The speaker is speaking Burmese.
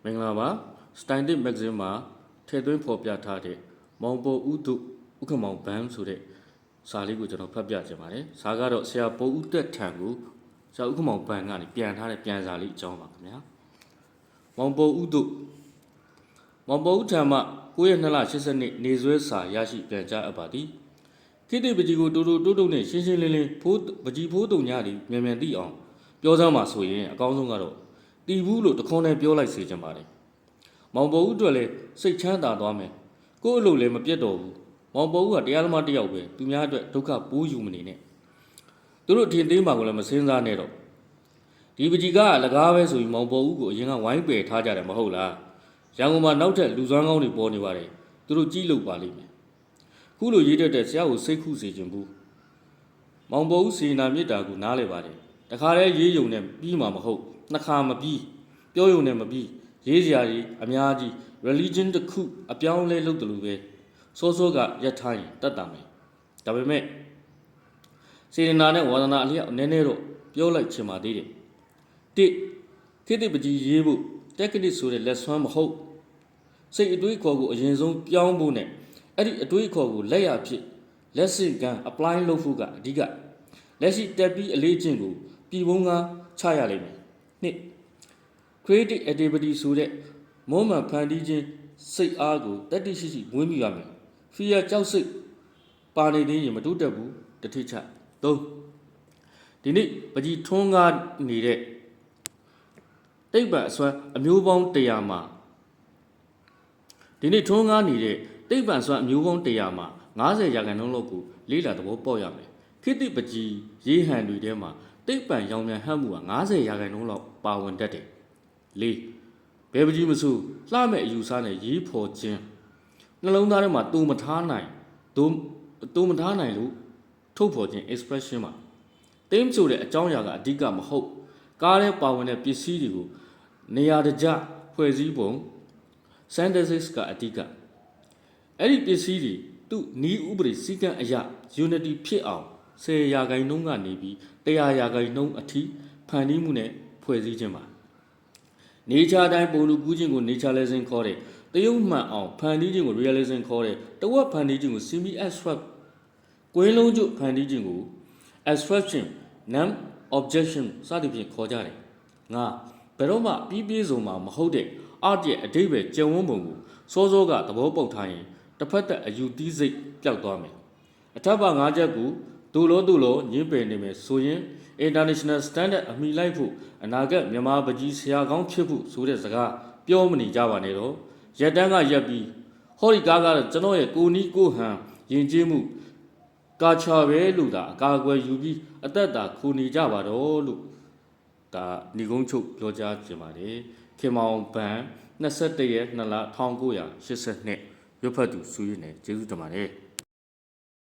မင်္ဂလာပါစတိုင်တစ်မဂ္ဂဇင်းမှာထည့်သွင်းဖော်ပြထားတဲ့မောင်ပေါ်ဦးတို့ဥက္ကမောင်ဘန်းဆိုတဲ့စာလေးကိုကျွန်တော်ဖတ်ပြချင်ပါတယ်စာကတော့ဆရာပေါ်ဦးတက်ထံကိုဆရာဥက္ကမောင်ဘန်းကနေပြန်ထားတဲ့ပြန်စာလေးအကြောင်းပါခင်ဗျာမောင်ပေါ်ဦးတို့မောင်ပေါ်ဦးထံမှ9ရက်2လ80နှစ်နေဆွဲစာရရှိပြန်ကြားအပ်ပါသည်ခိတိပကြီးကိုတိုးတိုးနဲ့ရှင်းရှင်းလင်းလင်းဖိုးပကြီးဖိုးတုံညာတွေမြန်မြန်သိအောင်ပြောစမ်းပါဆိုရင်အကောင်းဆုံးကတော့တီဘူးလို့တခွန်းနဲ့ပြောလိုက်စေချင်ပါတယ်မောင်ပေါ်ဦးအတွက်လည်းစိတ်ချမ်းသာသွားမယ်ကိုယ့်အလုပ်လည်းမပြတ်တော့ဘူးမောင်ပေါ်ဦးကတရားသမားတစ်ယောက်ပဲသူများအတွက်ဒုက္ခပိုးယူမနေနဲ့သူတို့ထင်သေးမှာကိုလည်းမစင်းစားနဲ့တော့ဒီပကြီးကလကားပဲဆိုပြီးမောင်ပေါ်ဦးကိုအရင်ကဝိုင်းပယ်ထားကြတယ်မဟုတ်လားရန်ကုန်မှာနောက်ထပ်လူစွမ်းကောင်းတွေပေါ်နေပါတယ်သူတို့ကြည့်လို့ပါလိမ့်မယ်ခုလိုရေးတတ်တဲ့ဆရာကိုစိတ်ခုစေခြင်းဘူးမောင်ပေါ်ဦးစေနာမြစ်တာကိုနားလဲပါတယ်တခါတည်းရေးယုံနဲ့ပြီးမှာမဟုတ်နှစ်ခါမပြီးပြောယုံနဲ့မပြီးရေးစရာကြီးအများကြီး religion တစ်ခုအပြောင်းလဲလုပ်တယ်လို့ပဲစောကရက်ထားရင်တတ်တာမယ်ဒါပေမဲ့စေတနာနဲ့ဝါသနာအလျောက်နည်းနည်းတော့ပြောလိုက်ချင်ပါသေးတယ်တစ်ခေတ္တပကြီးရေးဖို့ technique ဆိုတဲ့လက်ဆွမ်းမဟုတ်စိတ်အတွေးခေါ်ကိုအရင်ဆုံးပြောင်းဖို့နဲ့အဲ့ဒီအတွေးခေါ်ကိုလက်ရဖြစ်လက်စစ်ကန် apply လုပ်ဖို့ကအဓိကလက်ရှိတက်ပြီးအလေးချင်းကိုပြည်ပုံးကချရလိမ့်မယ်နှစ် creative activity ဆိုတဲ့မုံမှန်ဖန်တီးခြင်းစိတ်အားကိုတတိရှိမွေးမြူရမယ် fear ကြောက်စိတ်ပါနေသေးရင်မတိုးတက်ဘူးတစ်ထိချသုံးဒီနေ့ပကြီးထွန်းကားနေတဲ့တိတ်ပံအစွမ်းအမျိုးပေါင်း100မှာဒီနေ့ထွန်းကားနေတဲ့တိတ်ပံစွမ်းအမျိုးပေါင်း100မှာ90ရာခိုင်နှုန်းလောက်ကိုလေးလာသဘောပေါက်ရမယ်ခိတိပကြီးရေးဟန်တွေထဲမှာတိတ်ပံရောင်မြန်ဟပ်မှုက90ရာခိုင်နှုန်းလောက်ပါဝင်တတ်တယ်လေးဘယ်ပကြီးမဆိုလှမဲ့အယူဆနဲ့ရေးဖော်ခြင်းနှလုံးသားထဲမှာတူမထားနိုင်တူမထားနိုင်လို့ထုတ်ဖော်ခြင်း expression မှာတင်းဆိုတဲ့အကြောင်းအရာကအဓိကမဟုတ်ကားထဲပါဝင်တဲ့ပစ္စည်းတွေကိုနေရာတကျဖွဲ့စည်းပုံ synthesis ကအဓိကအဲ့ဒီပစ္စည်းတွေသူ့နီးဥပဒေစည်းကမ်းအရာ unity ဖြစ်အောင်10ရာခိုင်နှုန်းကနေပြီး100ရာခိုင်နှုန်းအထိဖန်တီးမှုနဲ့ဖွဲ့စည်းခြင်းပါနေချာတိုင်းပုံလူကူးခြင်းကို naturalism ခေါ်တယ်တရုတ်မှန်အောင်ဖန်တီးခြင်းကို realism ခေါ်တယ်တဝက်ဖန်တီးခြင်းကို semi abstract ကွင်းလုံးကျဖန်တီးခြင်းကို abstraction non objection စသဖြင့်ခေါ်ကြတယ်ငါဘယ်တော့မှပြီးစုံမှာမဟုတ်တဲ့ art ရဲ့အဓိပ္ပာယ်ကျယ်ဝန်းပုံကိုစောကသဘောပေါက်ထားရင်တစ်ဖက်သက်အယူတီးစိတ်ပျောက်သွားမယ်အထက်ပါ၅ချက်ကိုဒုလို့ညင်းပယ်နေမယ်ဆိုရင် international standard အမိလိုက်ဖို့အနာဂတ်မြန်မာပကြီးဆရာကောင်းဖြစ်ဖို့ဆိုတဲ့စကားပြောမနေကြပါနဲ့တော့ရက်တန်းကရက်ပြီးဟောဒီကားကတော့ကျွန်တော်ရဲ့ကိုနီးကိုဟန်ယဉ်ကျေးမှုကာချာပဲလို့ဒါအကာအကွယ်ယူပြီးအသက်တာခိုနေကြပါတော့လို့ဒါဏီကုန်းချုပ်ပြောကြားခြင်းပါတယ်ခင်မောင်ဘန်21ရက်2လ1982ရွတ်ဖတ်သူစုရည်နဲ့ကျေးဇူးတင်ပါတယ်